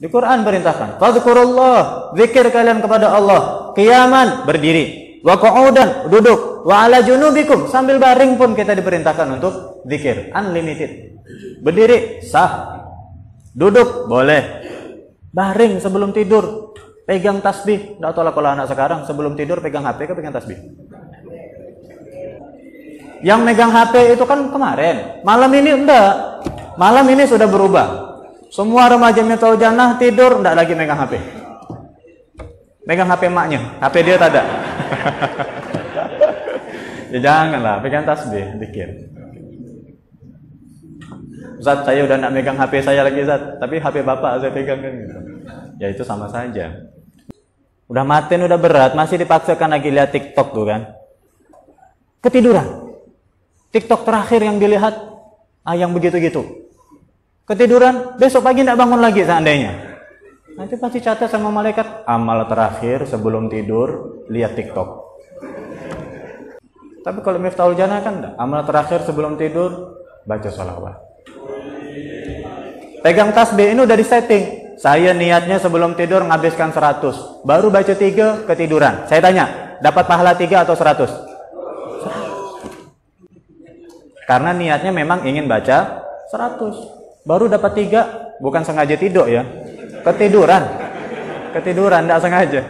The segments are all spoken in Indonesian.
Di Quran perintahkan, fadhkurullah, zikir kalian kepada Allah, qiyaman, berdiri, wa qu'udan, duduk, wa ala junubikum, sambil baring pun kita diperintahkan untuk zikir, unlimited. Berdiri sah, duduk boleh, baring sebelum tidur, pegang tasbih. Enggak tahu lah kalau anak sekarang sebelum tidur pegang HP ke pegang tasbih. Yang megang HP itu kan kemarin, malam ini enggak. Malam ini sudah berubah. Semua remaja Miftaul Jannah tidur enggak lagi megang HP. Megang HP maknya, HP dia tak ada. Ya janganlah, pegang tasbih, zikir. Ustaz, saya udah enggak megang HP saya lagi, Ustaz, tapi HP bapak saya pegang kan gitu. Ya itu sama saja. Udah matiin, udah berat, masih dipaksakan lagi lihat TikTok tuh kan. Ketiduran. TikTok terakhir yang dilihat yang begitu-gitu. Ketiduran, besok pagi tidak bangun lagi seandainya. Nanti pasti catat sama malaikat, amal terakhir sebelum tidur lihat TikTok. Tapi kalau Miftaul Jannah kan enggak. Amal terakhir sebelum tidur baca sholawat. Pegang tasbih ini udah disetting. Saya niatnya sebelum tidur menghabiskan 100. Baru baca 3 ketiduran. Saya tanya, dapat pahala 3 atau 100? Karena niatnya memang ingin baca 100. Baru dapat 3, bukan sengaja tidur ya. Ketiduran, tidak sengaja.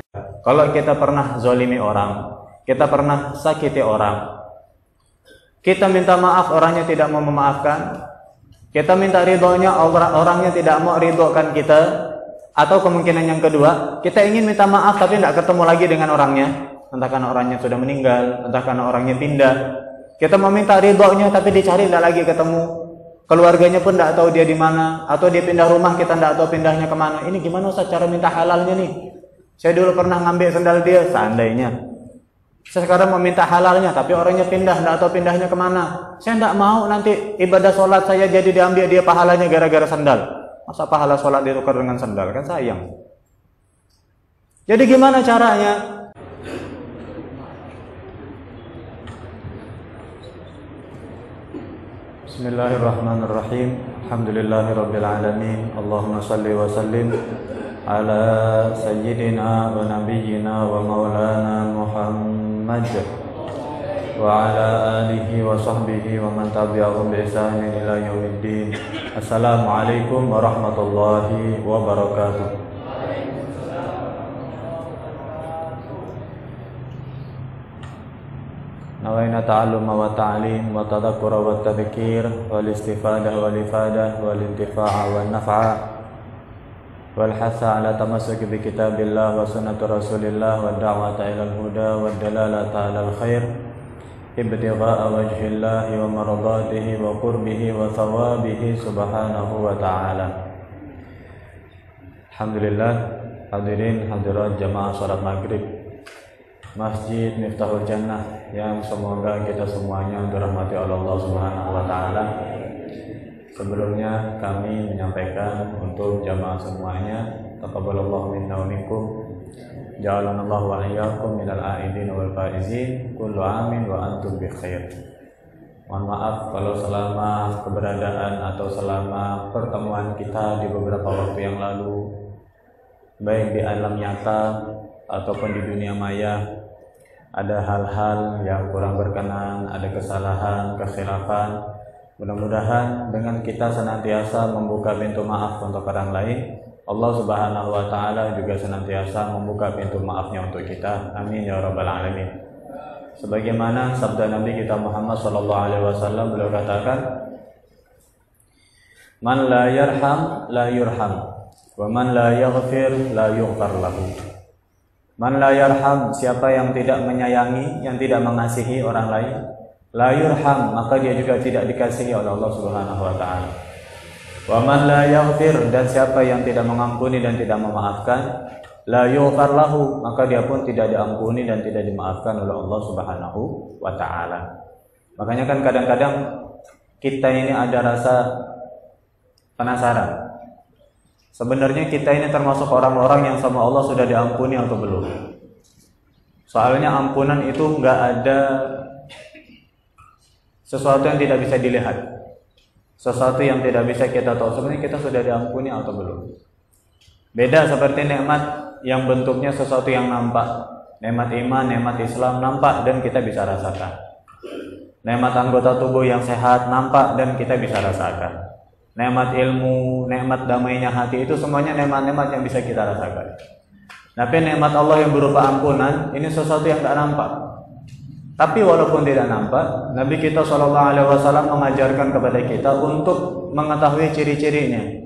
Kalau kita pernah zolimi orang, kita pernah sakiti orang, kita minta maaf, orangnya tidak mau memaafkan, kita minta ridhonya, orangnya tidak mau ridhokan kita, atau kemungkinan yang kedua, kita ingin minta maaf tapi tidak ketemu lagi dengan orangnya, entah karena orangnya sudah meninggal, entah karena orangnya pindah. Kita mau minta ridhonya tapi dicari tidak lagi ketemu. Keluarganya pun tidak tahu dia di mana, atau dia pindah rumah kita tidak tahu pindahnya kemana. Ini gimana Ustaz cara minta halalnya nih? Saya dulu pernah ngambil sendal dia, seandainya. Saya sekarang mau minta halalnya, tapi orangnya pindah, tidak tahu pindahnya kemana. Saya tidak mau nanti ibadah sholat saya jadi diambil dia pahalanya gara-gara sendal. Masa pahala sholat ditukar dengan sendal? Kan sayang. Jadi gimana caranya? Bismillahirrahmanirrahim. Alhamdulillahirabbil alamin. Allahumma shalli wa sallim ala sayyidina wa nabiyyina wa maulana Muhammad wa ala alihi wa sahbihi wa man tabi'ahum bi ihsanin ila yaumiddin. Assalamualaikum warahmatullahi wabarakatuh. Nawaina ta'alluma wa ta'lim wa tadhakkura wa tadhkir wal istifadah wal ifadah wal intifa'a wal naf'a wal hasa ala tamassuki bi kitabillah wa sunnati rasulillah wa da'wata ilal huda wa dalalata alal khair ibtigha'a wajhillah wa maradatihi wa qurbihi wa thawabihi subhanahu wa ta'ala. Alhamdulillah, hadirin hadirat jamaah salat maghrib Masjid Miftaul Jannah yang semoga kita semuanya dirahmati oleh Allah Subhanahu wa taala. Sebelumnya kami menyampaikan untuk jamaah semuanya, taqabbalallahu minna wa minkum. Ja'alanallahu wa iyyakum minal a'idin wal faizin. Kullu amin wa antum bi khair. Mohon maaf kalau selama keberadaan atau selama pertemuan kita di beberapa waktu yang lalu, baik di alam nyata ataupun di dunia maya, ada hal-hal yang kurang berkenan, ada kesalahan, kekhilafan. Mudah-mudahan dengan kita senantiasa membuka pintu maaf untuk orang lain, Allah Subhanahu wa taala juga senantiasa membuka pintu maafnya untuk kita. Amin ya rabbal alamin. Sebagaimana sabda Nabi kita Muhammad sallallahu alaihi wasallam, beliau katakan, "Man la yarham la yurham, wa man la yaghfir la yughfar lahu." Man la yarham, siapa yang tidak menyayangi, yang tidak mengasihi orang lain, la yurham, maka dia juga tidak dikasihi oleh Allah Subhanahu wa taala. Wa man la yaghfir, dan siapa yang tidak mengampuni dan tidak memaafkan, la yughfar lahu, maka dia pun tidak diampuni dan tidak dimaafkan oleh Allah Subhanahu wa taala. Makanya kan kadang-kadang kita ini ada rasa penasaran. Sebenarnya kita ini termasuk orang-orang yang sama Allah sudah diampuni atau belum? Soalnya ampunan itu nggak ada sesuatu yang tidak bisa dilihat, sesuatu yang tidak bisa kita tahu. Sebenarnya kita sudah diampuni atau belum? Beda seperti nikmat yang bentuknya sesuatu yang nampak. Nikmat iman, nikmat Islam nampak dan kita bisa rasakan. Nikmat anggota tubuh yang sehat nampak dan kita bisa rasakan. Nikmat ilmu, nikmat damainya hati, itu semuanya nikmat-nikmat yang bisa kita rasakan. Tapi nikmat Allah yang berupa ampunan, ini sesuatu yang tidak nampak. Tapi walaupun tidak nampak, Nabi kita SAW mengajarkan kepada kita untuk mengetahui ciri-cirinya.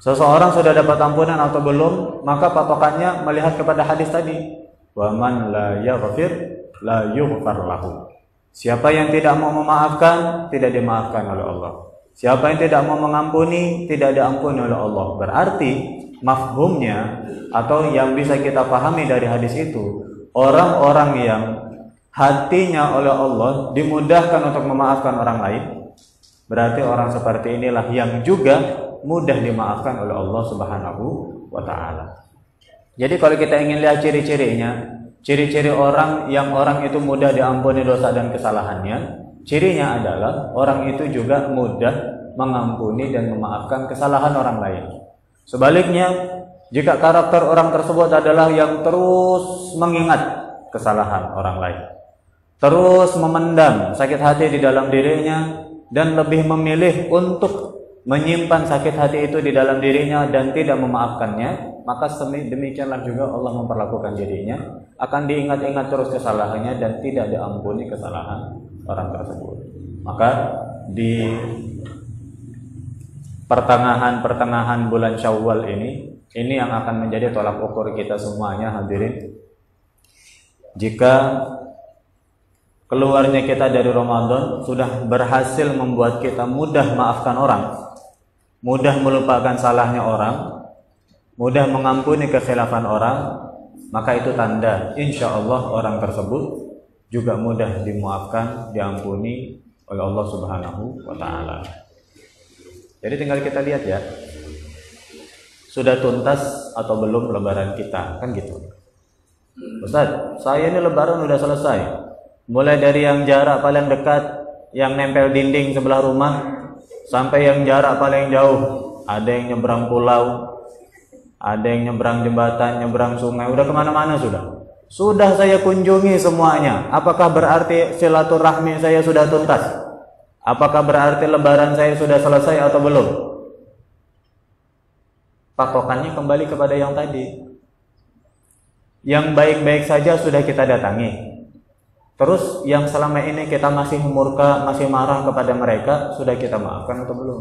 Seseorang sudah dapat ampunan atau belum, maka patokannya melihat kepada hadis tadi. Wa man la yaghfir la yughfar lahu. Siapa yang tidak mau memaafkan, tidak dimaafkan oleh Allah. Siapa yang tidak mau mengampuni, tidak diampuni oleh Allah. Berarti mafhumnya atau yang bisa kita pahami dari hadis itu, orang-orang yang hatinya oleh Allah dimudahkan untuk memaafkan orang lain, berarti orang seperti inilah yang juga mudah dimaafkan oleh Allah Subhanahu wa ta'ala. Jadi kalau kita ingin lihat ciri-cirinya, ciri-ciri orang yang orang itu mudah diampuni dosa dan kesalahannya, cirinya adalah orang itu juga mudah mengampuni dan memaafkan kesalahan orang lain. Sebaliknya, jika karakter orang tersebut adalah yang terus mengingat kesalahan orang lain, terus memendam sakit hati di dalam dirinya, dan lebih memilih untuk menyimpan sakit hati itu di dalam dirinya dan tidak memaafkannya, maka demikianlah juga Allah memperlakukan dirinya, akan diingat-ingat terus kesalahannya dan tidak diampuni kesalahan orang tersebut. Maka di pertengahan bulan Syawal ini yang akan menjadi tolak ukur kita semuanya, hadirin. Jika keluarnya kita dari Ramadan sudah berhasil membuat kita mudah maafkan orang, mudah melupakan salahnya orang, mudah mengampuni kekhilafan orang, maka itu tanda insya Allah orang tersebut juga mudah dimaafkan, diampuni oleh Allah Subhanahu wa ta'ala. Jadi tinggal kita lihat ya, sudah tuntas atau belum lebaran kita, kan gitu. Ustaz, saya ini lebaran udah selesai. Mulai dari yang jarak paling dekat, yang nempel dinding sebelah rumah, sampai yang jarak paling jauh. Ada yang nyebrang pulau, ada yang nyebrang jembatan, nyebrang sungai, udah kemana-mana sudah. Sudah saya kunjungi semuanya. Apakah berarti silaturahmi saya sudah tuntas? Apakah berarti lebaran saya sudah selesai atau belum? Patokannya kembali kepada yang tadi. Yang baik-baik saja sudah kita datangi. Terus yang selama ini kita masih murka, masih marah kepada mereka, sudah kita maafkan atau belum?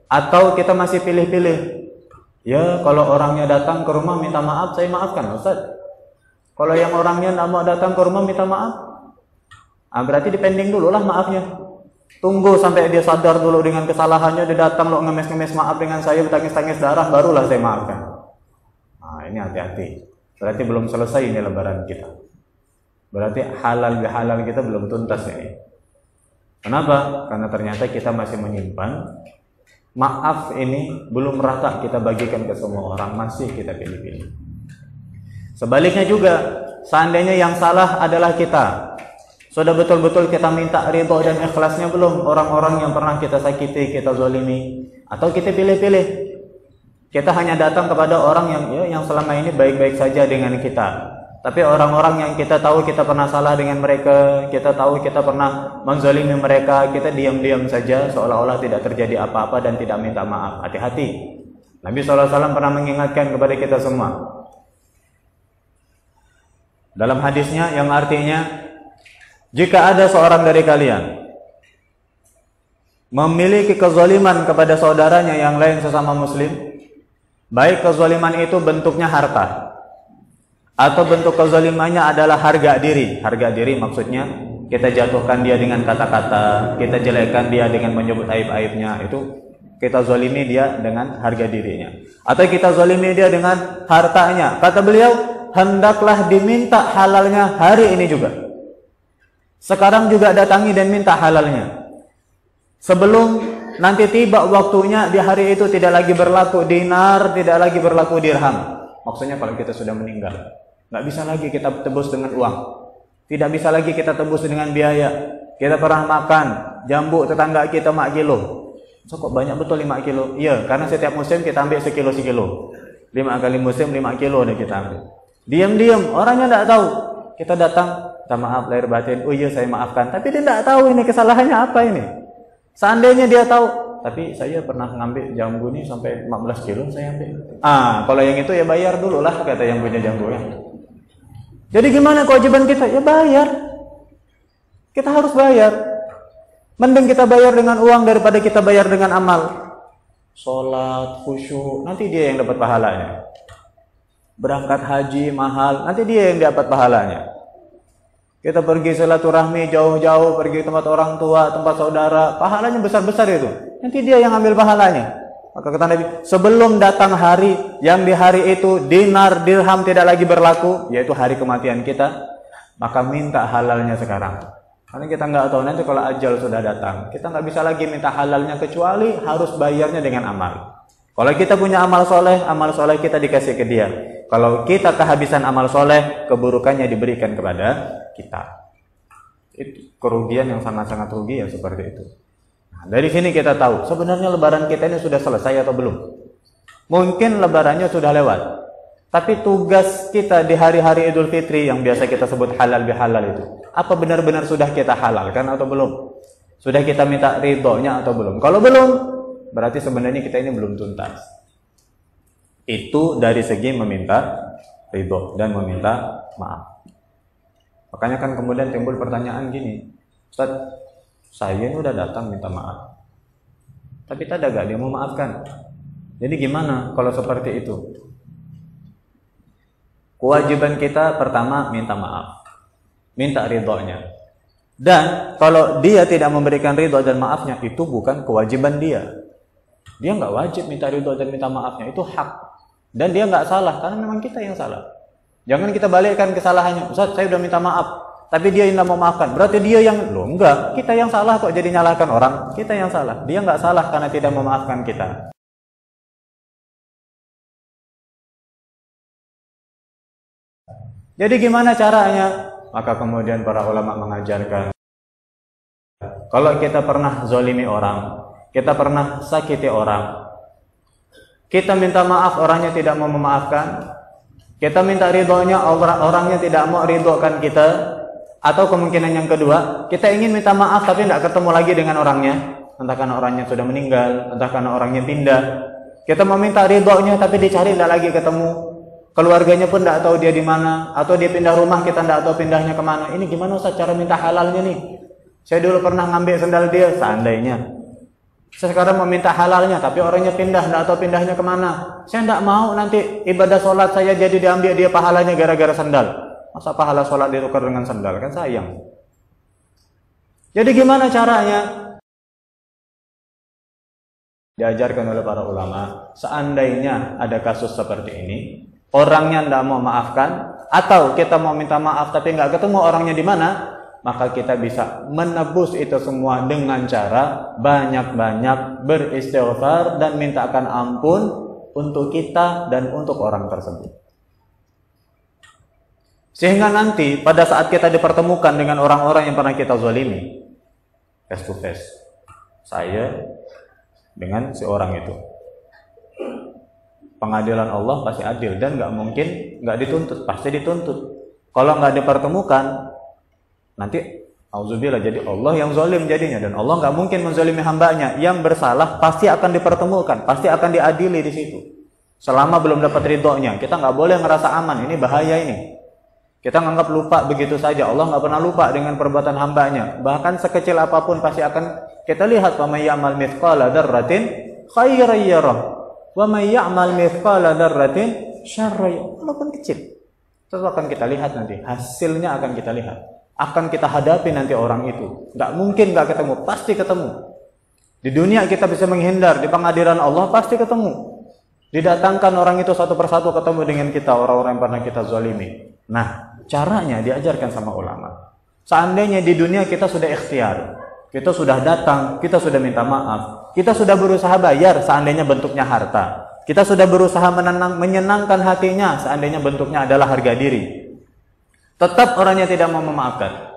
Atau kita masih pilih-pilih? Ya, kalau orangnya datang ke rumah minta maaf, saya maafkan, Ustaz. Kalau yang orangnya tidak mau datang ke rumah minta maaf, berarti dipending dulu lah maafnya. Tunggu sampai dia sadar dulu dengan kesalahannya, dia datang lo ngemes-ngemes maaf dengan saya, bertangis-tangis darah, barulah saya maafkan. Ini hati-hati. Berarti belum selesai ini lebaran kita. Berarti halal bihalal kita belum tuntas ini. Kenapa? Karena ternyata kita masih menyimpan maaf ini belum rata kita bagikan ke semua orang, masih kita pilih-pilih. Sebaliknya juga, seandainya yang salah adalah kita, sudah betul-betul kita minta ridho dan ikhlasnya belum orang-orang yang pernah kita sakiti, kita zalimi, atau kita pilih-pilih? Kita hanya datang kepada orang yang selama ini baik-baik saja dengan kita. Tapi orang-orang yang kita tahu kita pernah salah dengan mereka, kita tahu kita pernah menzalimi mereka, kita diam-diam saja seolah-olah tidak terjadi apa-apa dan tidak minta maaf. Hati-hati. Nabi SAW pernah mengingatkan kepada kita semua. Dalam hadisnya yang artinya, jika ada seorang dari kalian memiliki kezaliman kepada saudaranya yang lain sesama muslim, baik kezaliman itu bentuknya harta, atau bentuk kezalimannya adalah harga diri. Harga diri maksudnya kita jatuhkan dia dengan kata-kata, kita jelekkan dia dengan menyebut aib-aibnya, itu kita zalimi dia dengan harga dirinya. Atau kita zalimi dia dengan hartanya. Kata beliau, hendaklah diminta halalnya hari ini juga. Sekarang juga datangi dan minta halalnya. Sebelum nanti tiba waktunya, di hari itu tidak lagi berlaku dinar, tidak lagi berlaku dirham. Maksudnya kalau kita sudah meninggal, nggak bisa lagi kita tebus dengan uang, tidak bisa lagi kita tebus dengan biaya. Kita pernah makan jambu tetangga kita mak kilo, So, kok banyak betul 5 kilo? Iya, karena setiap musim kita ambil sekilo-sekilo. 5 kali musim 5 kilo udah kita ambil. Diam-diam, orangnya tidak tahu. Kita datang, minta maaf lahir batin. Oh iya, saya maafkan. Tapi dia tidak tahu ini kesalahannya apa ini. Seandainya dia tahu, tapi saya pernah ngambil jambu ini sampai 15 kilo saya ambil. Kalau yang itu ya bayar dulu lah, kata yang punya jambu ya. Jadi gimana kewajiban kita? Ya bayar. Kita harus bayar. Mending kita bayar dengan uang daripada kita bayar dengan amal. Sholat, khusyuk, nanti dia yang dapat pahalanya. Berangkat haji mahal, nanti dia yang dapat pahalanya. Kita pergi silaturahmi jauh-jauh, pergi tempat orang tua, tempat saudara, pahalanya besar-besar itu. Nanti dia yang ambil pahalanya. Maka kata Nabi, sebelum datang hari yang di hari itu dinar, dirham tidak lagi berlaku, yaitu hari kematian kita, maka minta halalnya sekarang. Karena kita nggak tahu nanti kalau ajal sudah datang, kita nggak bisa lagi minta halalnya kecuali harus bayarnya dengan amal. Kalau kita punya amal soleh kita dikasih ke dia. Kalau kita kehabisan amal soleh, keburukannya diberikan kepada kita. Itu kerugian yang sangat-sangat rugi ya seperti itu. Nah, dari sini kita tahu sebenarnya lebaran kita ini sudah selesai atau belum. Mungkin lebarannya sudah lewat, tapi tugas kita di hari-hari Idul Fitri yang biasa kita sebut halal bihalal itu, apa benar-benar sudah kita halalkan atau belum? Sudah kita minta ridhonya atau belum? Kalau belum, berarti sebenarnya kita ini belum tuntas. Itu dari segi meminta ridho dan meminta maaf. Makanya kan kemudian timbul pertanyaan gini, Ustaz, saya ini udah datang minta maaf, tapi tak ada gak dia mau maafkan. Jadi gimana kalau seperti itu? Kewajiban kita pertama minta maaf, minta ridhonya. Dan kalau dia tidak memberikan ridho dan maafnya, itu bukan kewajiban dia. Dia nggak wajib minta ridho dan minta maafnya, itu hak. Dan dia nggak salah, karena memang kita yang salah. Jangan kita balikkan kesalahannya. Ustaz, saya udah minta maaf, tapi dia yang nggak mau maafkan. Berarti dia yang, loh enggak, kita yang salah kok jadi nyalahkan orang. Kita yang salah, dia nggak salah karena tidak memaafkan kita. Jadi gimana caranya? Maka kemudian para ulama mengajarkan, kalau kita pernah zolimi orang, kita pernah sakiti orang, kita minta maaf, orangnya tidak mau memaafkan, kita minta ridhonya, orangnya tidak mau ridhokan kita, atau kemungkinan yang kedua, kita ingin minta maaf tapi tidak ketemu lagi dengan orangnya, entah karena orangnya sudah meninggal, entah karena orangnya pindah. Kita mau minta ridhonya tapi dicari tidak lagi ketemu, keluarganya pun tidak tahu dia di mana, atau dia pindah rumah kita tidak tahu pindahnya kemana. Ini gimana Ustaz cara minta halalnya nih? Saya dulu pernah ngambil sendal dia, seandainya. Saya sekarang mau minta halalnya, tapi orangnya pindah, tidak tahu pindahnya kemana. Saya tidak mau nanti ibadah sholat saya jadi diambil dia pahalanya gara-gara sendal. Masa pahala sholat ditukar dengan sendal? Kan sayang. Jadi gimana caranya? Diajarkan oleh para ulama, seandainya ada kasus seperti ini, orangnya tidak mau maafkan, atau kita mau minta maaf tapi nggak ketemu orangnya di mana, maka kita bisa menebus itu semua dengan cara banyak-banyak beristighfar dan mintakan ampun untuk kita dan untuk orang tersebut. Sehingga nanti pada saat kita dipertemukan dengan orang-orang yang pernah kita zalimi, face to face, saya dengan si orang itu, pengadilan Allah pasti adil dan nggak mungkin nggak dituntut, pasti dituntut. Kalau nggak dipertemukan, nanti auzubillah jadi Allah yang zalim jadinya, dan Allah nggak mungkin menzalimi hambanya. Yang bersalah pasti akan dipertemukan, pasti akan diadili di situ. Selama belum dapat ridhonya, kita nggak boleh ngerasa aman. Ini bahaya ini. Kita nganggap lupa begitu saja. Allah nggak pernah lupa dengan perbuatan hambanya. Bahkan sekecil apapun pasti akan kita lihat. Wa may ya'mal mithqala dzarratin khairan yarah, wa may ya'mal mithqala dzarratin syarran yarah. Walaupun kecil, itu akan kita lihat nanti. Hasilnya akan kita lihat. Akan kita hadapi nanti orang itu. Nggak mungkin nggak ketemu, pasti ketemu. Di dunia kita bisa menghindar, di pengadilan Allah pasti ketemu. Didatangkan orang itu satu persatu ketemu dengan kita, orang-orang yang pernah kita zalimi. Nah, caranya diajarkan sama ulama. Seandainya di dunia kita sudah ikhtiar, kita sudah datang, kita sudah minta maaf, kita sudah berusaha bayar seandainya bentuknya harta, kita sudah berusaha menyenangkan hatinya seandainya bentuknya adalah harga diri, tetap orangnya tidak mau memaafkan,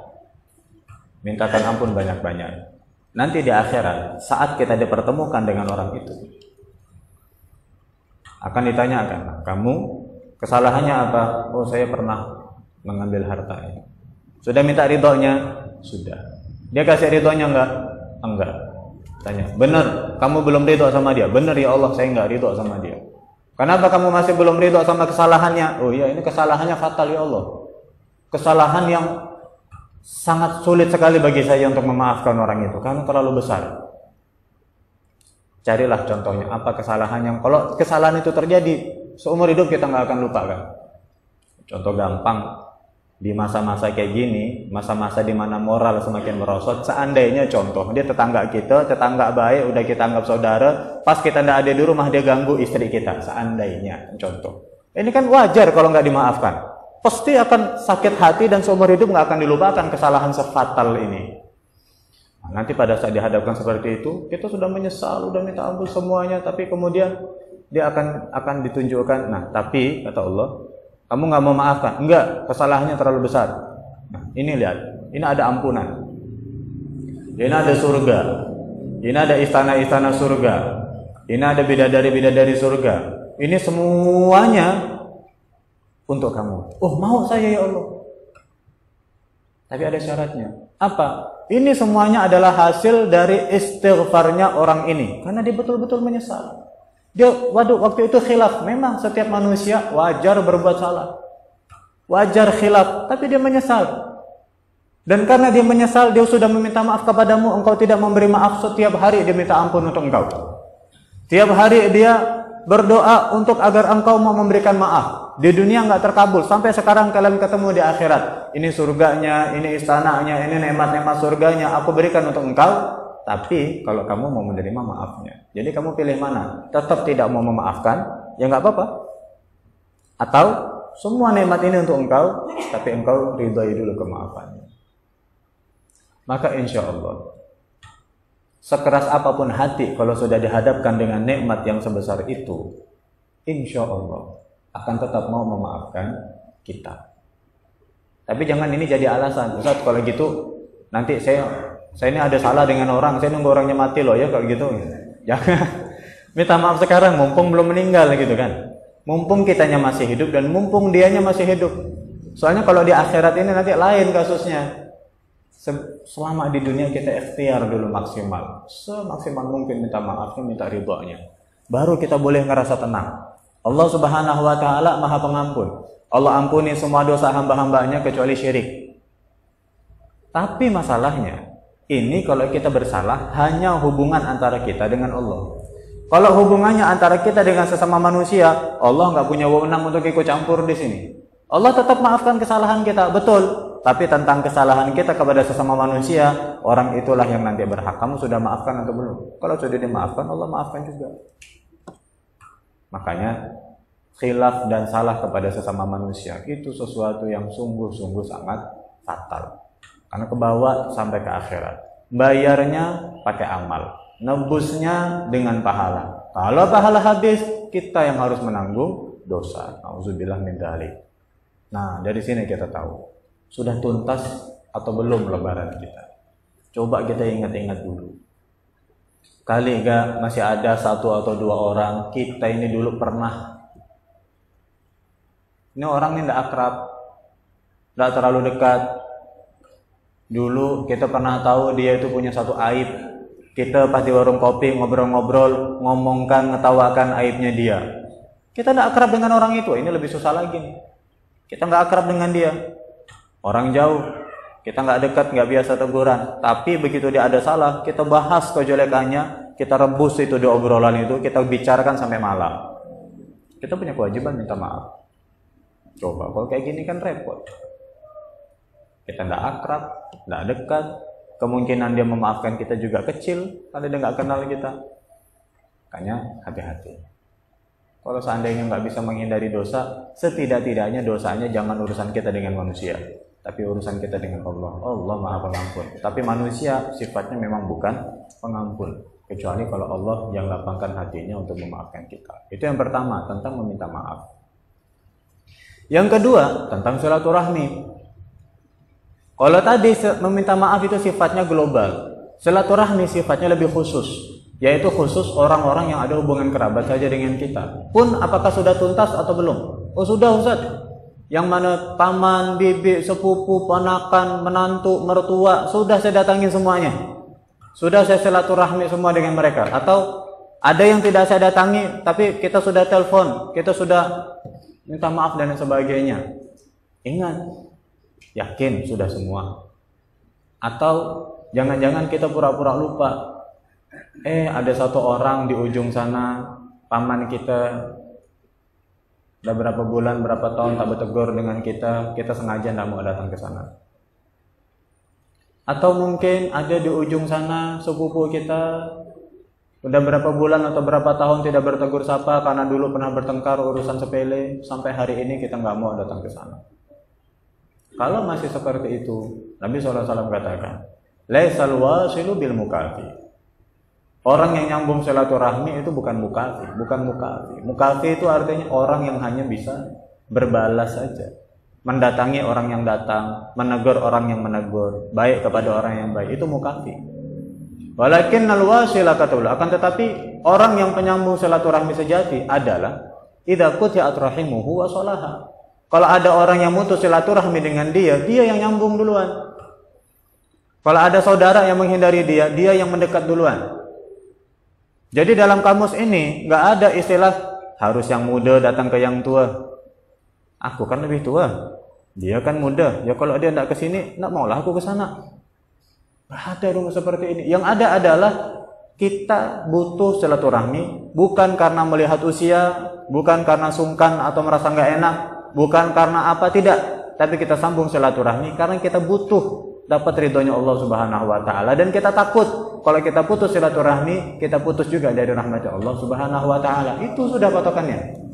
mintakan ampun banyak-banyak. nanti di akhirat saat kita dipertemukan dengan orang itu akan ditanyakan, kamu kesalahannya apa? Oh, saya pernah mengambil hartanya. Sudah minta ridhonya? Sudah. Dia kasih ridhonya enggak? Enggak. Tanya, benar kamu belum ridho sama dia? Benar ya Allah, saya enggak ridho sama dia. Kenapa kamu masih belum ridho sama kesalahannya? Oh iya, ini kesalahannya fatal ya Allah. Kesalahan yang sangat sulit sekali bagi saya untuk memaafkan orang itu karena terlalu besar. Carilah contohnya, apa kesalahan yang kalau kesalahan itu terjadi seumur hidup kita nggak akan lupakan. Contoh gampang, di masa-masa kayak gini, masa-masa di mana moral semakin merosot, seandainya contoh dia tetangga kita, tetangga baik, udah kita anggap saudara, pas kita nggak ada di rumah dia ganggu istri kita, seandainya contoh. Ini kan wajar kalau nggak dimaafkan. Pasti akan sakit hati dan seumur hidup nggak akan dilupakan kesalahan sefatal ini. Nah, nanti pada saat dihadapkan seperti itu, kita sudah menyesal, sudah minta ampun semuanya, tapi kemudian dia akan ditunjukkan. Nah, tapi kata Allah, kamu nggak mau maafkan? Enggak, kesalahannya terlalu besar. Nah, ini lihat, ini ada ampunan, ini ada surga, ini ada istana-istana surga, ini ada bidadari-bidadari surga. Ini semuanya untuk kamu. Oh, mau saya ya Allah. Tapi ada syaratnya. Apa? Ini semuanya adalah hasil dari istighfarnya orang ini. Karena dia betul-betul menyesal. Dia, waktu itu khilaf. Memang setiap manusia wajar berbuat salah. Wajar khilaf. Tapi dia menyesal. Dan karena dia menyesal, dia sudah meminta maaf kepadamu. Engkau tidak memberi maaf. Setiap hari dia minta ampun untuk engkau. Tiap hari dia berdoa untuk agar engkau mau memberikan maaf. Di dunia nggak terkabul, sampai sekarang kalian ketemu di akhirat. Ini surganya, ini istananya, ini nikmat-nikmat surganya aku berikan untuk engkau. Tapi kalau kamu mau menerima maafnya, jadi kamu pilih mana? Tetap tidak mau memaafkan, ya nggak apa-apa. Atau semua nikmat ini untuk engkau, tapi engkau ridhoi dulu kemaafannya. Maka insya Allah, sekeras apapun hati kalau sudah dihadapkan dengan nikmat yang sebesar itu, insya Allah akan tetap mau memaafkan kita. Tapi jangan ini jadi alasan, Ustaz kalau gitu nanti saya ini ada salah dengan orang, saya nunggu orangnya mati loh ya kalau gitu. Jangan. Minta maaf sekarang mumpung belum meninggal gitu kan. Mumpung kitanya masih hidup dan mumpung dianya masih hidup. Soalnya kalau di akhirat ini nanti lain kasusnya. Selama di dunia kita ikhtiar dulu maksimal. Semaksimal mungkin minta maafnya, minta ridhonya. Baru kita boleh ngerasa tenang. Allah Subhanahu wa ta'ala Maha Pengampun. Allah ampuni semua dosa hamba-hambanya kecuali syirik. Tapi masalahnya, ini kalau kita bersalah hanya hubungan antara kita dengan Allah. Kalau hubungannya antara kita dengan sesama manusia, Allah nggak punya wewenang untuk ikut campur di sini. Allah tetap maafkan kesalahan kita, betul. Tapi tentang kesalahan kita kepada sesama manusia, orang itulah yang nanti berhak. Kamu sudah maafkan atau belum? Kalau sudah dimaafkan, Allah maafkan juga. Makanya khilaf dan salah kepada sesama manusia itu sesuatu yang sungguh-sungguh sangat fatal. Karena kebawa sampai ke akhirat. Bayarnya pakai amal, nebusnya dengan pahala. Kalau pahala habis, kita yang harus menanggung dosa. Auzubillah min dzalik. Nah, dari sini kita tahu sudah tuntas atau belum lebaran kita. Coba kita ingat-ingat dulu. Kali enggak masih ada satu atau dua orang kita ini dulu pernah. Ini orang ini tidak akrab, tidak terlalu dekat. Dulu kita pernah tahu dia itu punya satu aib. Kita pas di warung kopi ngobrol-ngobrol, ngomongkan, ngetawakan aibnya dia. Kita tidak akrab dengan orang itu. Ini lebih susah lagi nih. Kita nggak akrab dengan dia. Orang jauh. Kita nggak dekat, nggak biasa teguran. Tapi begitu dia ada salah, kita bahas kejelekannya, kita rebus itu di obrolan itu, kita bicarakan sampai malam. Kita punya kewajiban minta maaf. Coba, kalau kayak gini kan repot. Kita nggak akrab, nggak dekat. Kemungkinan dia memaafkan kita juga kecil, kalau dia nggak kenal kita. Makanya hati-hati. Kalau seandainya nggak bisa menghindari dosa, setidak-tidaknya dosanya jangan urusan kita dengan manusia. Tapi urusan kita dengan Allah. Allah Maha Pengampun. Tapi manusia sifatnya memang bukan pengampun. Kecuali kalau Allah yang lapangkan hatinya untuk memaafkan kita. Itu yang pertama, tentang meminta maaf. Yang kedua, tentang silaturahmi. Kalau tadi meminta maaf itu sifatnya global. silaturahmi sifatnya lebih khusus, yaitu khusus orang-orang yang ada hubungan kerabat saja dengan kita. Pun apakah sudah tuntas atau belum? Oh sudah Ustaz. Yang mana paman, bibi, sepupu, ponakan, menantu, mertua, sudah saya datangin semuanya. Sudah saya silaturahmi semua dengan mereka. Atau ada yang tidak saya datangi, tapi kita sudah telepon, kita sudah minta maaf dan sebagainya. Ingat, yakin sudah semua. Atau jangan-jangan kita pura-pura lupa. Ada satu orang di ujung sana, paman kita, udah berapa bulan, berapa tahun tak bertegur dengan kita sengaja tidak mau datang ke sana. Atau mungkin ada di ujung sana sepupu kita, udah berapa bulan atau berapa tahun tidak bertegur sapa karena dulu pernah bertengkar urusan sepele, sampai hari ini kita nggak mau datang ke sana. Kalau masih seperti itu, Nabi SAW katakan, laisal wasilu bil mukafi. Orang yang nyambung silaturahmi itu bukan mukafi, bukan mukafi. Mukafi itu artinya orang yang hanya bisa berbalas saja, mendatangi orang yang datang, menegur orang yang menegur, baik kepada orang yang baik, itu mukafi. Walakin al-wasila katul, akan tetapi orang yang penyambung silaturahmi sejati adalah idza quti'at rahimuhu wa salaha. Kalau ada orang yang mutus silaturahmi dengan dia yang nyambung duluan. Kalau ada saudara yang menghindari dia yang mendekat duluan. Jadi dalam kamus ini nggak ada istilah harus yang muda datang ke yang tua. Aku kan lebih tua, dia kan muda. Ya kalau dia nggak ke sini, nggak maulah aku ke sana. Ada dong seperti ini. Yang ada adalah kita butuh silaturahmi bukan karena melihat usia, bukan karena sungkan atau merasa nggak enak, bukan karena apa, tidak. Tapi kita sambung silaturahmi karena kita butuh dapat ridhonya Allah Subhanahu wa taala, dan kita takut kalau kita putus silaturahmi, kita putus juga dari rahmat Allah Subhanahu wa taala. Itu sudah patokannya.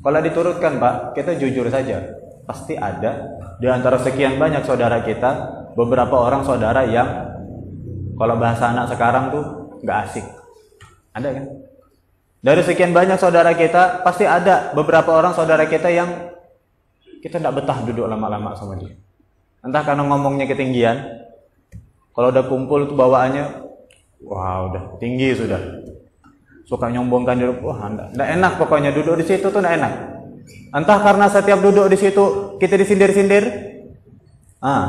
Kalau diturutkan, Pak, kita jujur saja, pasti ada di antara sekian banyak saudara kita beberapa orang saudara yang kalau bahasa anak sekarang tuh nggak asik. Ada kan? Dari sekian banyak saudara kita pasti ada beberapa orang saudara kita yang kita nggak betah duduk lama-lama sama dia. Entah karena ngomongnya ketinggian, kalau udah kumpul tuh bawaannya, wah udah tinggi sudah, suka nyombongkan diri, wah nggak enak pokoknya duduk di situ tuh nggak enak. Entah karena setiap duduk di situ kita disindir-sindir.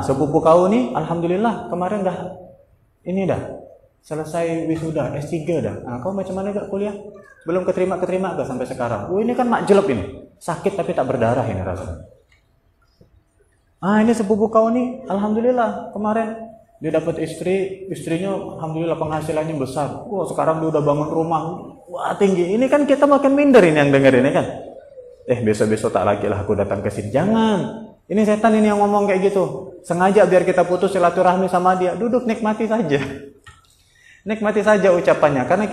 Sepupu kau nih, alhamdulillah kemarin dah selesai wisuda S3 dah. Kau macam mana gak kuliah? Belum keterima gak sampai sekarang? Ini kan makjelep ini, sakit tapi tak berdarah ini rasanya. Ini sepupu kau nih, alhamdulillah kemarin dia dapat istrinya alhamdulillah penghasilannya besar. Wah sekarang dia udah bangun rumah, wah tinggi. Ini kan kita makin minder ini yang denger ini kan. Besok-besok tak lagi lah aku datang ke sini. Jangan. Ini setan ini yang ngomong kayak gitu. Sengaja biar kita putus silaturahmi sama dia. Duduk nikmati saja. Nikmati saja ucapannya. Karena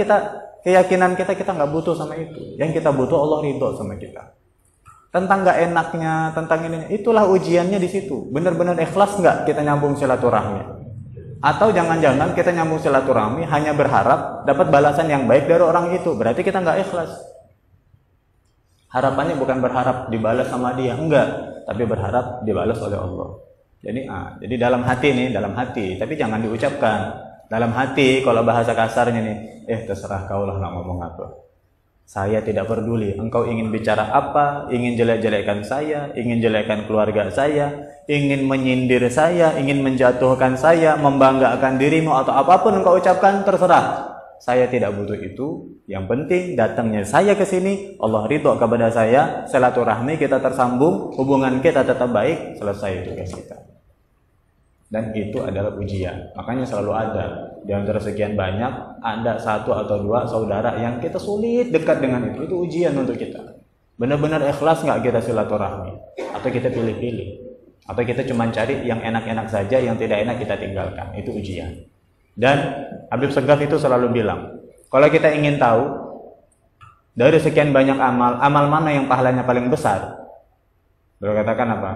keyakinan kita nggak butuh sama itu. Yang kita butuh Allah ridho sama kita. Tentang nggak enaknya, tentang ini, itulah ujiannya di situ. Benar-benar ikhlas nggak kita nyambung silaturahmi? Atau jangan-jangan kita nyambung silaturahmi hanya berharap dapat balasan yang baik dari orang itu. Berarti kita nggak ikhlas. Harapannya bukan berharap dibalas sama dia, enggak, tapi berharap dibalas oleh Allah. Jadi dalam hati nih, dalam hati, tapi jangan diucapkan. Dalam hati, kalau bahasa kasarnya nih, terserah kau lah nak ngomong apa. Saya tidak peduli, engkau ingin bicara apa, ingin jelek-jelekkan saya, ingin jelekkan keluarga saya, ingin menyindir saya, ingin menjatuhkan saya, membanggakan dirimu atau apapun engkau ucapkan, terserah. Saya tidak butuh itu. Yang penting datangnya saya ke sini, Allah ridho kepada saya, silaturahmi kita tersambung, hubungan kita tetap baik, selesai tugas kita. Dan itu adalah ujian. Makanya selalu ada di antara sekian banyak, ada satu atau dua saudara yang kita sulit dekat dengan itu. Itu ujian untuk kita. Benar-benar ikhlas nggak kita silaturahmi? Atau kita pilih-pilih? Atau kita cuma cari yang enak-enak saja, yang tidak enak kita tinggalkan? Itu ujian. Dan Habib Segaf itu selalu bilang, kalau kita ingin tahu dari sekian banyak amal mana yang pahalanya paling besar? Beliau katakan apa?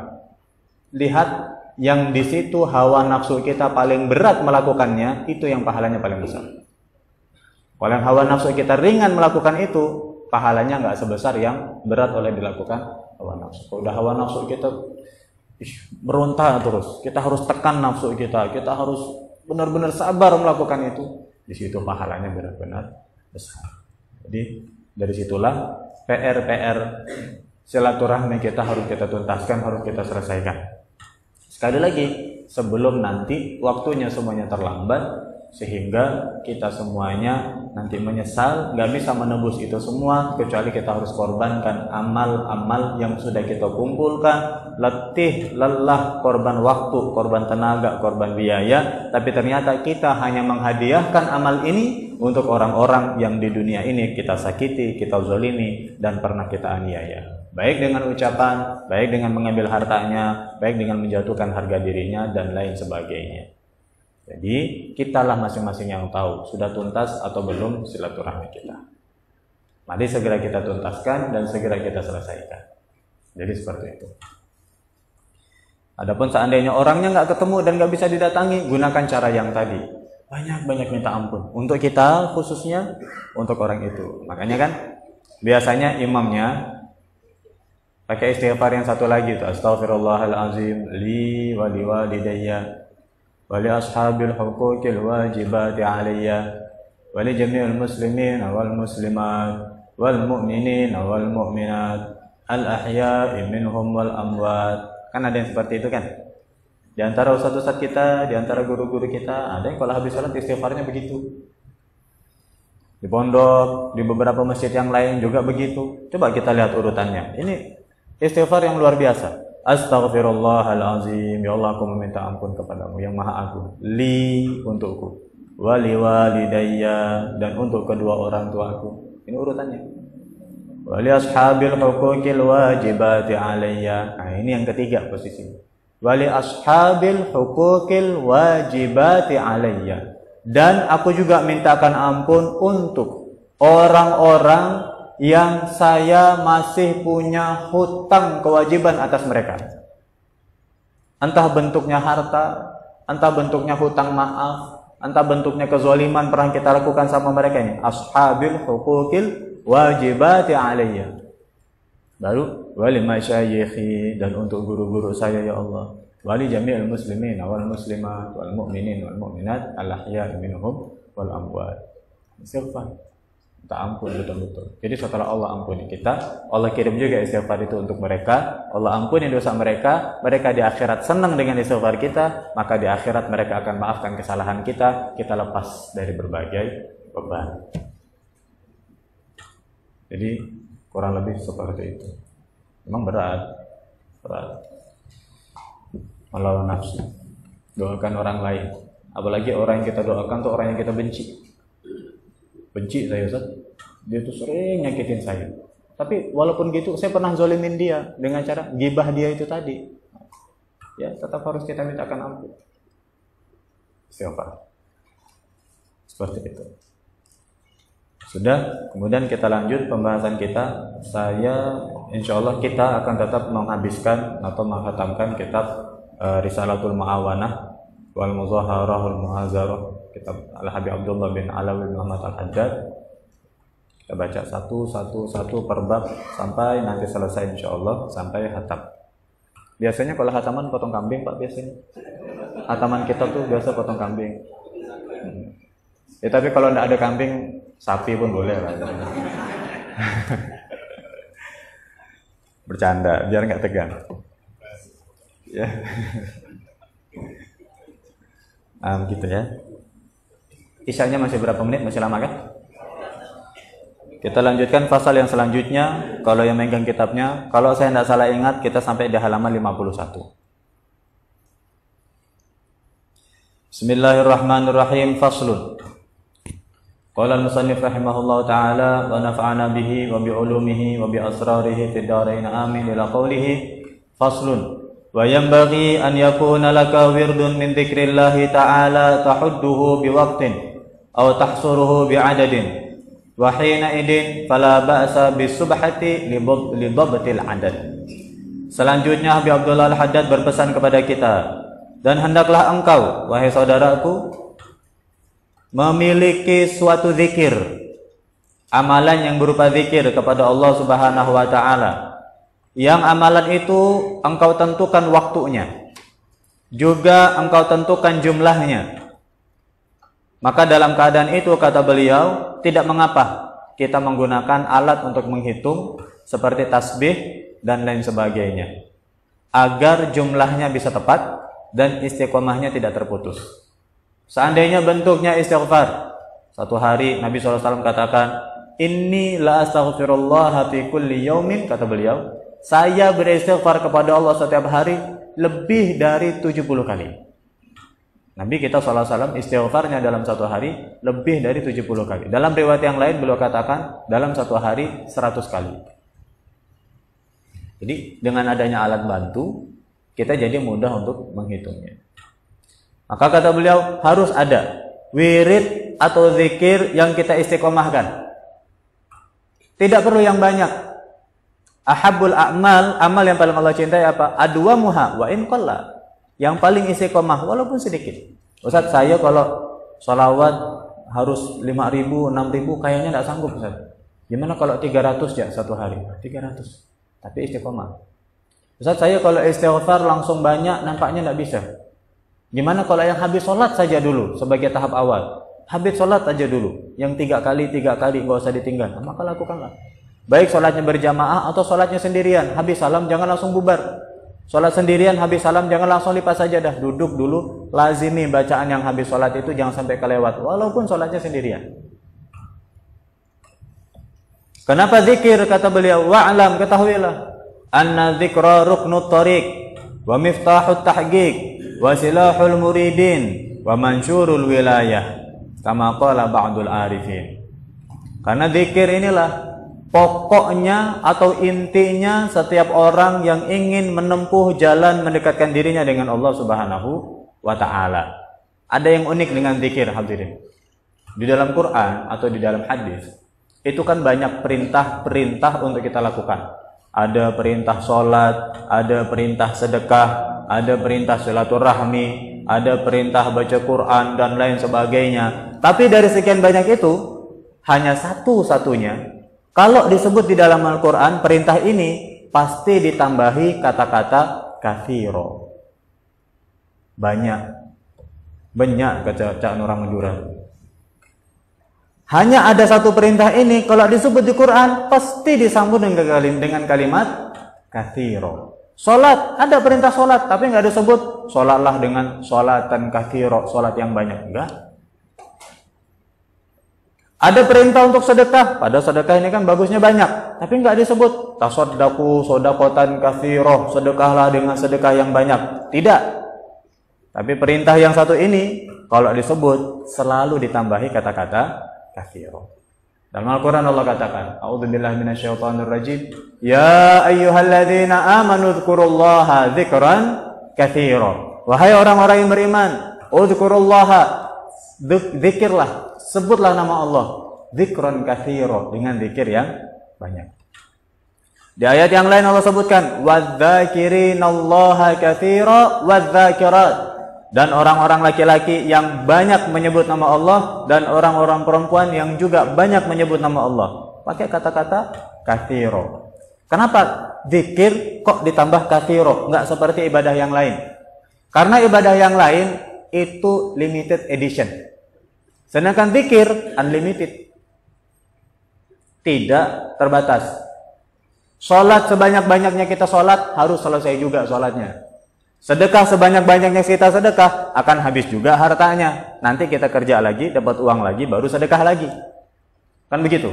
Lihat yang di situ hawa nafsu kita paling berat melakukannya, itu yang pahalanya paling besar. Kalau yang hawa nafsu kita ringan melakukan itu, pahalanya nggak sebesar yang berat oleh dilakukan hawa nafsu. Kalau udah hawa nafsu kita berontak terus, kita harus tekan nafsu kita harus benar-benar sabar melakukan itu, di situ pahalanya benar-benar besar. Jadi dari situlah PR silaturahmi kita harus kita tuntaskan, harus kita selesaikan. Sekali lagi, sebelum nanti waktunya semuanya terlambat, sehingga kita semuanya nanti menyesal, nggak bisa menebus itu semua, kecuali kita harus korbankan amal-amal yang sudah kita kumpulkan, letih, lelah, korban waktu, korban tenaga, korban biaya, tapi ternyata kita hanya menghadiahkan amal ini untuk orang-orang yang di dunia ini kita sakiti, kita zalimi, dan pernah kita aniaya. Baik dengan ucapan, baik dengan mengambil hartanya, baik dengan menjatuhkan harga dirinya, dan lain sebagainya. Jadi kitalah masing-masing yang tahu sudah tuntas atau belum silaturahmi kita. Mari segera kita tuntaskan dan segera kita selesaikan. Jadi seperti itu. Adapun seandainya orangnya nggak ketemu dan nggak bisa didatangi, gunakan cara yang tadi. Banyak-banyak minta ampun. Untuk kita khususnya, untuk orang itu. Makanya kan biasanya imamnya pakai istighfar yang satu lagi itu, astaghfirullahalazim li wa liwalidayya wa li ashabil huquqil wajibati alayya wa li jami'il muslimin wal muslimat wal mu'minin wal mu'minat al ahya'i minhum wal amwat. Kan ada yang seperti itu kan? Di antara ustaz-ustaz kita, di antara guru-guru kita, ada yang kalau habis salat istighfarnya begitu. Di pondok, di beberapa masjid yang lain juga begitu. Coba kita lihat urutannya. Ini istighfar yang luar biasa. Astaghfirullahalazim, ya Allah aku meminta ampun kepadamu yang maha agung, li untukku, wali walidayya dan untuk kedua orang tuaku. Ini urutannya. Wali ashabil huquqil wajibati alayya. Nah, ini yang ketiga posisinya. Wali ashabil huquqil wajibati alayya. Dan aku juga mintakan ampun untuk orang-orang yang saya masih punya hutang kewajiban atas mereka. Entah bentuknya harta, entah bentuknya hutang maaf, entah bentuknya kezaliman pernah kita lakukan sama mereka ini. Ashabil huquqil wajibati alayya. Baru wali masyayikhi, dan untuk guru-guru saya ya Allah. Wali jami'il muslimin wal muslimat wal mu'minin wal mu'minat al ahya'i minhum wal amwat. Istighfar. Minta ampun betul-betul. Jadi setelah Allah ampuni kita, Allah kirim juga istighfar itu untuk mereka. Allah ampuni dosa mereka, mereka di akhirat senang dengan istighfar kita, maka di akhirat mereka akan maafkan kesalahan kita lepas dari berbagai beban. Jadi kurang lebih seperti itu. Memang berat. Melawan nafsu. Doakan orang lain. Apalagi orang yang kita doakan itu orang yang kita benci. Benci saya Ustaz, dia tuh sering nyakitin saya. Tapi walaupun gitu saya pernah zolimin dia dengan cara gibah dia itu tadi. Ya tetap harus kita mintakan ampun. Siapa? Seperti itu. Sudah, kemudian kita lanjut pembahasan kita. Saya insya Allah kita akan tetap menghabiskan atau menghatamkan kitab Risalatul Mu'awanah wal Muzaharahul Muhazarah, kitab Al-Habib Abdullah bin Alawi bin Muhammad Al-Haddad. Kita baca satu per bab sampai nanti selesai insyaallah, sampai hatam. Biasanya kalau hataman potong kambing Pak, biasanya hataman kita tuh biasa potong kambing. Ya tapi kalau tidak ada kambing, sapi pun boleh lah. Bercanda biar nggak tegang. Ya. Gitu ya. Isyanya masih berapa menit? Masih lama kan? Kita lanjutkan pasal yang selanjutnya. Kalau yang megang kitabnya, kalau saya tidak salah ingat, kita sampai di halaman 51. Bismillahirrahmanirrahim. Faslun. Qala al-musannif rahimahullah ta'ala wa nafa'ana bihi wa bi'ulumihi wa bi'asrarihi fid dharain amin ila qawlihi. Faslun. Wa yanbaghi an yakuna laka wirdun min dzikrillahi ta'ala tahudduhu biwaqtin aw tahsuruhu bi'adadin wa hina idin fala ba'sa bisubhati li dhabtil adad. Selanjutnya Habib Abdullah Al-Haddad berpesan kepada kita, dan hendaklah engkau wahai saudaraku memiliki suatu zikir, amalan yang berupa zikir kepada Allah Subhanahu wa taala. Yang amalan itu engkau tentukan waktunya, juga engkau tentukan jumlahnya, Maka dalam keadaan itu, kata beliau, tidak mengapa kita menggunakan alat untuk menghitung seperti tasbih dan lain sebagainya, agar jumlahnya bisa tepat dan istiqomahnya tidak terputus. Seandainya bentuknya istighfar, satu hari Nabi SAW katakan, inni la astaghfirullah fi kulli yaumin, kata beliau, saya beristighfar kepada Allah setiap hari lebih dari 70 kali. Nabi kita SAW istighfarnya dalam satu hari lebih dari 70 kali. Dalam riwayat yang lain beliau katakan dalam satu hari 100 kali. Jadi dengan adanya alat bantu, kita jadi mudah untuk menghitungnya. Maka kata beliau, harus ada wirid atau zikir yang kita istiqomahkan. Tidak perlu yang banyak. Ahabbul a'mal, amal yang paling Allah cintai apa? Adwamuha wa in qalla. Yang paling istiqomah walaupun sedikit. Ustaz, saya kalau sholawat harus 5.000, 6.000 kayaknya tidak sanggup, Ustaz. Gimana kalau 300 ya satu hari? 300. Tapi istiqomah. Ustaz, saya kalau istighfar langsung banyak nampaknya tidak bisa. Gimana kalau yang habis sholat saja dulu sebagai tahap awal? Habis sholat saja dulu. Yang 3 kali nggak usah ditinggal. Maka lakukanlah. Baik sholatnya berjamaah atau sholatnya sendirian. Habis salam jangan langsung bubar. Sholat sendirian habis salam jangan langsung lipat saja dah. Duduk dulu, lazimi bacaan yang habis sholat itu, jangan sampai kelewat walaupun sholatnya sendirian. Kenapa zikir? Kata beliau, wa'lam, ketahuilah, anna dzikra ruknut thariq wa miftahut tahqiq wa silahul muridin wa mansyurul wilayah, kama qala ba'dul arifin. Karena zikir inilah pokoknya atau intinya setiap orang yang ingin menempuh jalan mendekatkan dirinya dengan Allah Subhanahu wa ta'ala. Ada yang unik dengan zikir, hadirin. Di dalam Quran atau di dalam hadis, itu kan banyak perintah-perintah untuk kita lakukan. Ada perintah sholat, ada perintah sedekah, ada perintah silaturahmi, ada perintah baca Quran dan lain sebagainya. Tapi dari sekian banyak itu, hanya satu-satunya kalau disebut di dalam Al-Quran, perintah ini pasti ditambahi kata-kata katsiro. Banyak kata Cak orang Madura. Hanya ada satu perintah ini, kalau disebut di Quran, pasti disambung dengan kalimat katsiro. Sholat, ada perintah sholat, tapi nggak disebut sholatlah dengan sholatan katsiro, sholat yang banyak. Enggak. Ada perintah untuk sedekah, pada sedekah ini kan bagusnya banyak, tapi nggak disebut tasaddaku sodakotan katsiroh, sedekahlah dengan sedekah yang banyak. Tidak. Tapi perintah yang satu ini, kalau disebut selalu ditambahi kata-kata katsiroh. Dalam Al-Quran Allah katakan, a'udzubillahi minasyaitonirrajim, ya ayyuhalladzina amanu dzkurullaha dzikran katsira. Wahai orang-orang yang beriman, udzkurullaha, zikirlah, sebutlah nama Allah, dzikran katsira, dengan zikir yang banyak. Di ayat yang lain Allah sebutkan, wadzakirinallaha katsira wadzakirat, dan orang-orang laki-laki yang banyak menyebut nama Allah dan orang-orang perempuan yang juga banyak menyebut nama Allah. Pakai kata-kata katsira. Kenapa zikir kok ditambah katsira? Enggak seperti ibadah yang lain. Karena ibadah yang lain itu limited edition. Sedangkan zikir unlimited. Tidak terbatas. Sholat sebanyak-banyaknya kita sholat, harus selesai juga sholatnya. Sedekah sebanyak-banyaknya kita sedekah, akan habis juga hartanya. Nanti kita kerja lagi, dapat uang lagi, baru sedekah lagi. Kan begitu.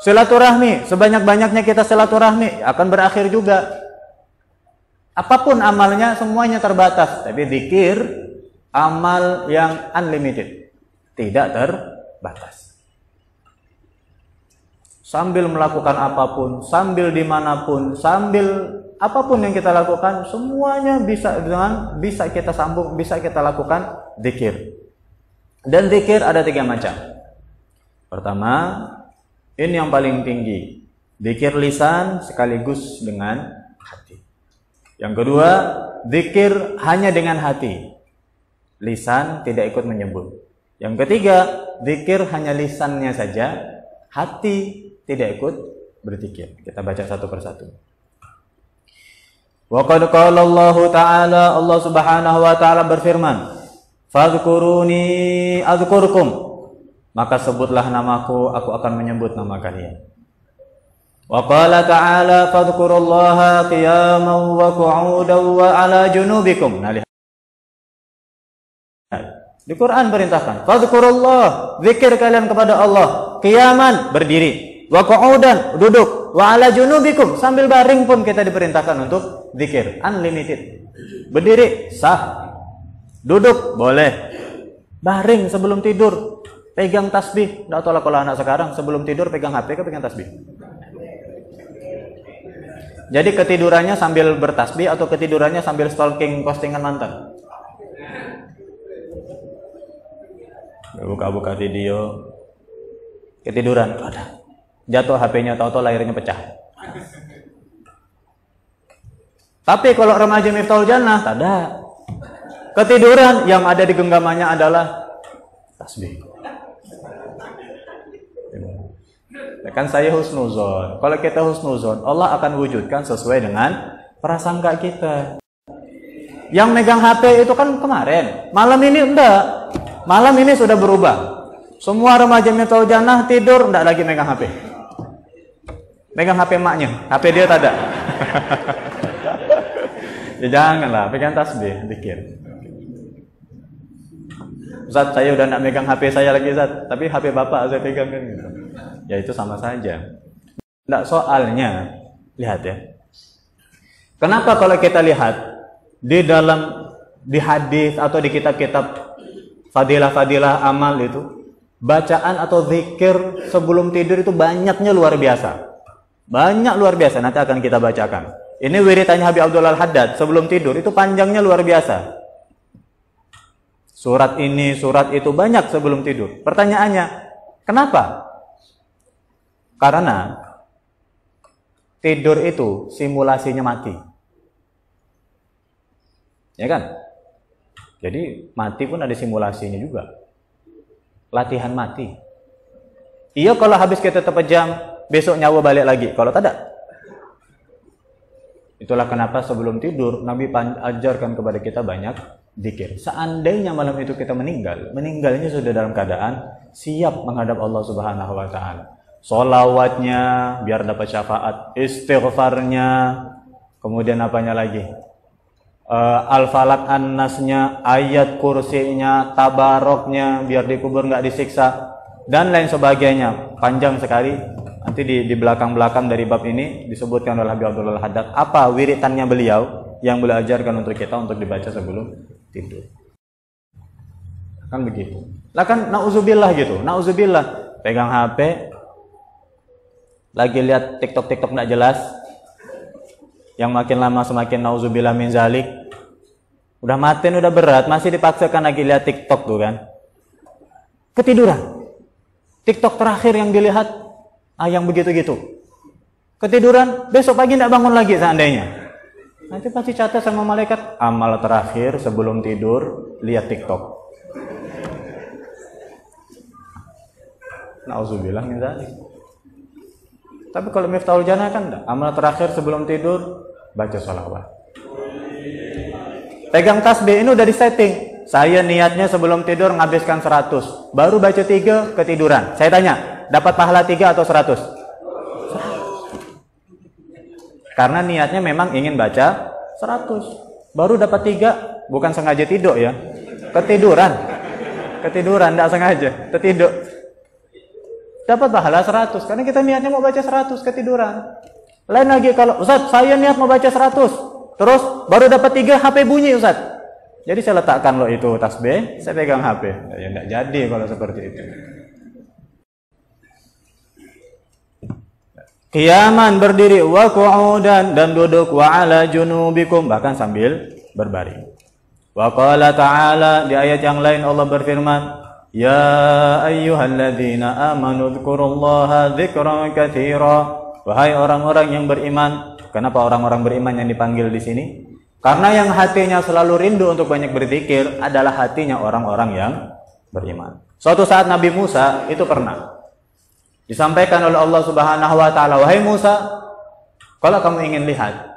Silaturahmi, sebanyak-banyaknya kita silaturahmi, akan berakhir juga. Apapun amalnya, semuanya terbatas. Tapi zikir, amal yang unlimited, tidak terbatas. Sambil melakukan apapun, sambil dimanapun, sambil apapun yang kita lakukan, semuanya bisa kita sambung, bisa kita lakukan zikir. Dan zikir ada 3 macam. Pertama, ini yang paling tinggi, zikir lisan sekaligus dengan hati. Yang kedua, zikir hanya dengan hati, lisan tidak ikut menyebut. Yang ketiga, zikir hanya lisannya saja, hati tidak ikut berzikir. Kita baca satu persatu. Wa qad qala Allah Ta'ala, Allah Subhanahu wa taala berfirman, Fadhkuruni adzkurkum, maka sebutlah namaku, aku akan menyebut nama kalian. Wa qala ta'ala fadhkurullaha qiyaman wa qu'udan wa 'ala junubikum. Nah, lihat. Di Quran perintahkan, fadhkurullah, zikir kalian kepada Allah, qiyaman, berdiri, wa qu'udan, duduk, wa 'ala junubikum, sambil baring pun kita diperintahkan untuk zikir, unlimited. Berdiri sah, duduk boleh, baring sebelum tidur pegang tasbih. Nggak tahu lah kalau anak sekarang sebelum tidur pegang HP ke pegang tasbih. Jadi ketidurannya sambil bertasbih atau ketidurannya sambil stalking postingan mantan? Buka-buka video, ketiduran, ada jatuh HP-nya, tahu-tahu layarnya pecah. Tapi kalau remaja Miftahul Jannah, ada ketiduran, yang ada di genggamannya adalah tasbih. Kan saya husnuzon. Kalau kita husnuzon, Allah akan wujudkan sesuai dengan prasangka kita. Yang megang HP itu kan kemarin, malam ini enggak. Malam ini sudah berubah. Semua remaja Miftahul Jannah tidur enggak lagi megang HP. Megang HP maknya, HP dia tak ada. Ya janganlah, pegang tasbih, zikir. Ustaz, saya udah nak megang HP saya lagi, Ustaz, tapi HP bapak saya pegang kan gitu. Ya itu sama saja. Nggak, soalnya lihat ya. Kenapa kalau kita lihat di hadis atau di kitab-kitab fadilah-fadilah amal itu, bacaan atau zikir sebelum tidur itu banyaknya luar biasa. Banyak luar biasa, nanti akan kita bacakan. Ini wiritannya Habib Abdul Al-Haddad sebelum tidur itu panjangnya luar biasa. Surat ini, surat itu banyak sebelum tidur. Pertanyaannya, kenapa? Karena tidur itu simulasinya mati. Ya kan? Jadi mati pun ada simulasinya juga. Latihan mati. Iya, kalau habis kita terpejam, besok nyawa balik lagi. Kalau tidak. Itulah kenapa sebelum tidur Nabi ajarkan kepada kita banyak zikir. Seandainya malam itu kita meninggalnya sudah dalam keadaan siap menghadap Allah Subhanahu wa taala. Sholawatnya biar dapat syafaat, istighfarnya, kemudian apanya lagi? Al-Falaq An-Nasnya, ayat kursinya, tabaroknya biar dikubur nggak disiksa dan lain sebagainya. Panjang sekali. Nanti di belakang-belakang dari bab ini disebutkan oleh Habib Abdul Haddad apa wiritannya beliau yang beliau ajarkan untuk kita untuk dibaca sebelum tidur. Kan begitu. Lah kan nauzubillah gitu. Nauzubillah pegang HP lagi lihat TikTok nggak jelas. Yang makin lama semakin nauzubillah min zalik. Udah matiin udah berat, masih dipaksakan lagi lihat TikTok tuh kan. Ketiduran. TikTok terakhir yang dilihat yang begitu-gitu. Ketiduran, besok pagi tidak bangun lagi seandainya. Nanti pasti catat sama malaikat, amal terakhir sebelum tidur lihat TikTok. Nauzubillah min dzalik. Tapi kalau Miftahul Jannah kan enggak. Amal terakhir sebelum tidur baca sholawat. Pegang tasbih ini udah disetting. Saya niatnya sebelum tidur menghabiskan 100. Baru baca 3 ketiduran. Saya tanya, dapat pahala 3 atau 100? Karena niatnya memang ingin baca 100. Baru dapat 3, bukan sengaja tidur ya. Ketiduran, enggak sengaja, tertidur. Dapat pahala 100, karena kita niatnya mau baca 100, ketiduran. Lain lagi kalau, Ustaz, saya niat mau baca 100, terus baru dapat 3, HP bunyi, Ustaz. Jadi saya letakkan loh itu tasbih, saya pegang HP. Ya enggak jadi kalau seperti itu. Qiyaman, berdiri, wa qu'udan, dan duduk, wa 'ala junubikum, bahkan sambil berbaring. Wa qala ta'ala, di ayat yang lain Allah berfirman, ya ayyuhalladzina amanu dzkurullaha dzikran katsira. Wahai orang-orang yang beriman. Kenapa orang-orang beriman yang dipanggil di sini? Karena yang hatinya selalu rindu untuk banyak berzikir adalah hatinya orang-orang yang beriman. Suatu saat Nabi Musa itu pernah disampaikan oleh Allah Subhanahu wa taala, wahai Musa, kalau kamu ingin lihat,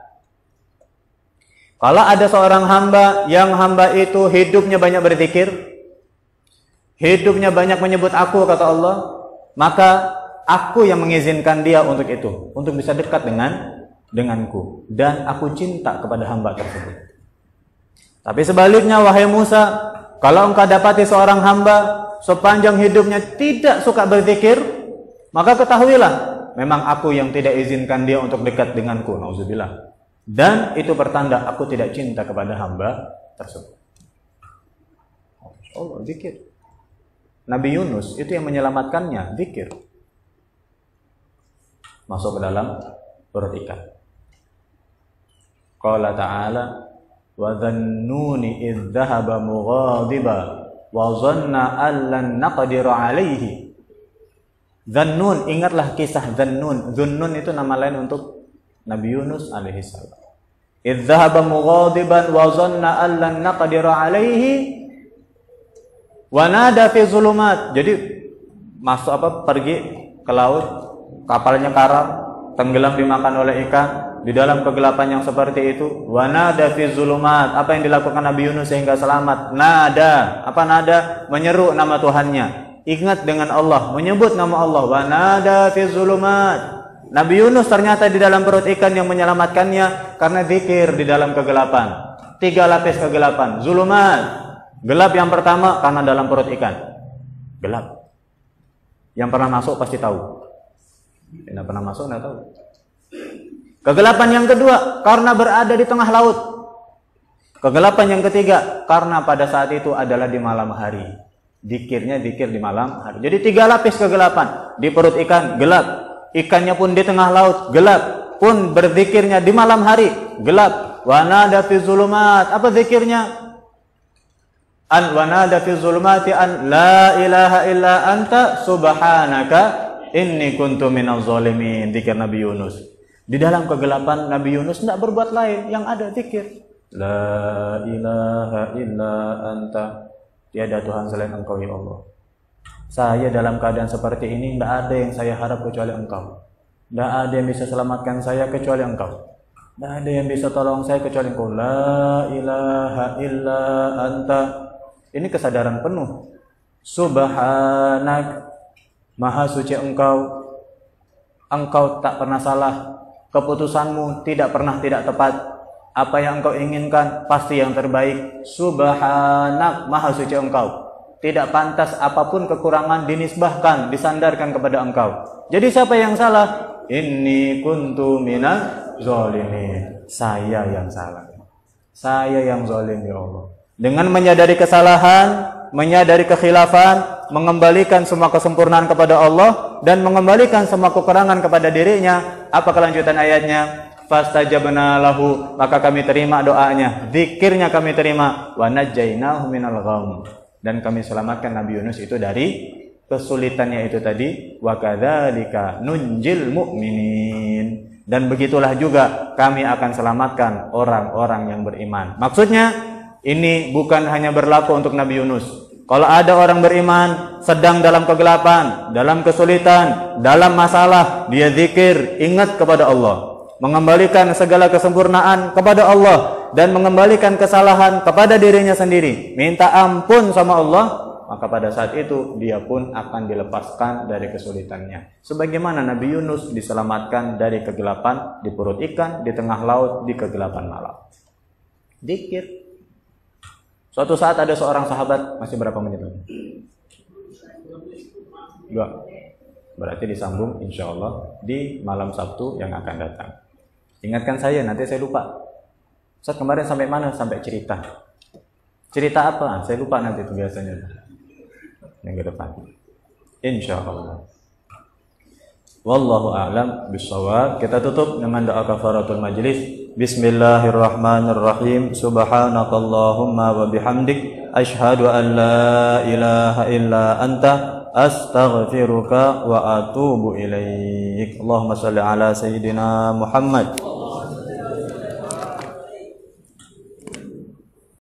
Kalau ada seorang hamba yang hamba itu hidupnya banyak berzikir, hidupnya banyak menyebut aku, kata Allah, maka aku yang mengizinkan dia untuk itu, untuk bisa dekat denganku, dan aku cinta kepada hamba tersebut. Tapi sebaliknya, wahai Musa, kalau engkau dapati seorang hamba sepanjang hidupnya tidak suka berzikir, maka ketahuilah, memang aku yang tidak izinkan dia untuk dekat denganku. Nauzubillah. Dan itu pertanda aku tidak cinta kepada hamba tersebut. Allah, zikir. Nabi Yunus itu yang menyelamatkannya, zikir. Masuk ke dalam perut ikan. Qala ta'ala, wa dhannuni idh dhahaba mughadiba wa dhanna an lan naqdir alaihi. Dhannun, ingatlah kisah Dhannun. Dhunnun itu nama lain untuk Nabi Yunus alaihissalam. Idh dhahaba mughadiban wa dhanna an lan naqdir alaihi wa nada fi zulumat. Jadi masuk pergi ke laut, kapalnya karam, tenggelam dimakan oleh ikan, di dalam kegelapan yang seperti itu. Wa nada fi zulumat. Apa yang dilakukan Nabi Yunus sehingga selamat? Nada. Apa nada? Menyeru nama Tuhannya. Ingat dengan Allah, menyebut nama Allah. Wa nada fi zulumat. Nabi Yunus ternyata di dalam perut ikan yang menyelamatkannya karena zikir di dalam kegelapan. 3 lapis kegelapan. Zulumat. Gelap yang pertama karena dalam perut ikan. Gelap. Yang pernah masuk pasti tahu. Yang pernah masuk enggak tahu. Kegelapan yang kedua karena berada di tengah laut. Kegelapan yang ketiga karena pada saat itu adalah di malam hari. Zikirnya zikir di malam hari. Jadi 3 lapis kegelapan. Di perut ikan gelap. Ikannya pun di tengah laut gelap. Pun berzikirnya di malam hari gelap. Wa nada fi zulumat. Apa zikirnya? An wa nada fi zulumati an la ilaha illa anta subhanaka inni kuntu minaz zalimin. Zikir Nabi Yunus. Di dalam kegelapan Nabi Yunus tidak berbuat lain, yang ada zikir. La ilaha illa anta. Tiada Tuhan selain Engkau ya Allah. Saya dalam keadaan seperti ini tidak ada yang saya harap kecuali Engkau. Tidak ada yang bisa selamatkan saya kecuali Engkau. Tidak ada yang bisa tolong saya kecuali Engkau. La ilaha illa anta. Ini kesadaran penuh. Subhanak. Maha suci Engkau. Engkau tak pernah salah. Keputusanmu tidak pernah tidak tepat. Apa yang Engkau inginkan pasti yang terbaik. Subhanak. Maha suci Engkau. Tidak pantas apapun kekurangan dinisbahkan, disandarkan kepada Engkau. Jadi siapa yang salah? Inni kuntu minaz zalimin. Saya yang salah. Saya yang zalim ya Allah. Dengan menyadari kesalahan, menyadari kekhilafan, mengembalikan semua kesempurnaan kepada Allah dan mengembalikan semua kekurangan kepada dirinya. Apa kelanjutan ayatnya? Fastajabna lahu, maka kami terima doanya, zikirnya kami terima. Wa najjainahu minal ghaum. Dan kami selamatkan Nabi Yunus itu dari kesulitannya itu tadi. Wa kadzalika nunjil mu'minin. Dan begitulah juga kami akan selamatkan orang-orang yang beriman. Maksudnya ini bukan hanya berlaku untuk Nabi Yunus. Kalau ada orang beriman sedang dalam kegelapan, dalam kesulitan, dalam masalah, dia zikir, ingat kepada Allah, mengembalikan segala kesempurnaan kepada Allah dan mengembalikan kesalahan kepada dirinya sendiri, minta ampun sama Allah, maka pada saat itu dia pun akan dilepaskan dari kesulitannya. Sebagaimana Nabi Yunus diselamatkan dari kegelapan di perut ikan, di tengah laut, di kegelapan malam. Zikir. Suatu saat ada seorang sahabat, masih berapa menit lagi? 2. Berarti disambung insya Allah di malam Sabtu yang akan datang. Ingatkan saya, nanti saya lupa. Ustaz kemarin sampai mana? Sampai cerita. Cerita apa? Saya lupa nanti itu biasanya. Yang ke depan. Insya Allah. Wallahu a'lam bishawab. Kita tutup dengan doa kafaratul majlis. Bismillahirrahmanirrahim. Subhanakallahumma wa bihamdik. Ashhadu an la ilaha illa anta. Astaghfiruka wa atubu ilaik. Allahumma salli ala Sayyidina Muhammad